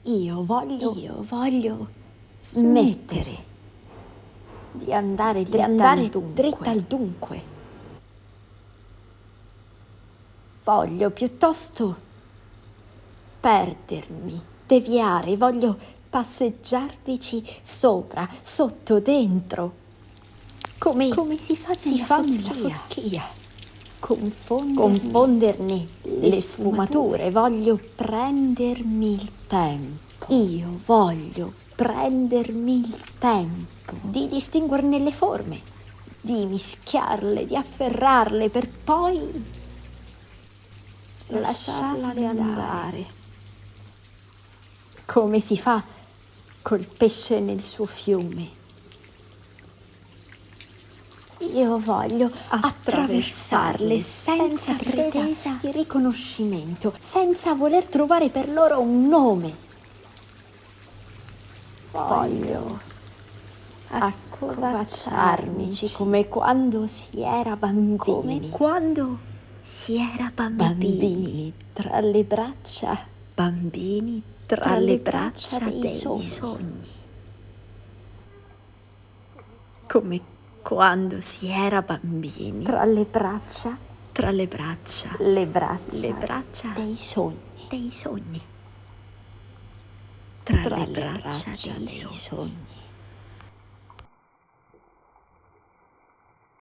Io voglio smettere di andare dritta al dunque. Voglio piuttosto perdermi, deviare, voglio passeggiarvici sopra, sotto, dentro, come si fa nella foschia. Confonderne le sfumature, voglio prendermi il tempo. Io voglio prendermi il tempo di distinguerne le forme, di mischiarle, di afferrarle per poi lasciarle andare. Come si fa col pesce nel suo fiume. Io voglio attraversarle senza pretesa di riconoscimento, senza voler trovare per loro un nome. Voglio accovacciarmici come quando si era bambini. Bambini tra le braccia, bambini tra le braccia dei sogni. Come quando si era bambini. Tra le braccia, le braccia dei sogni. Tra le braccia dei sogni.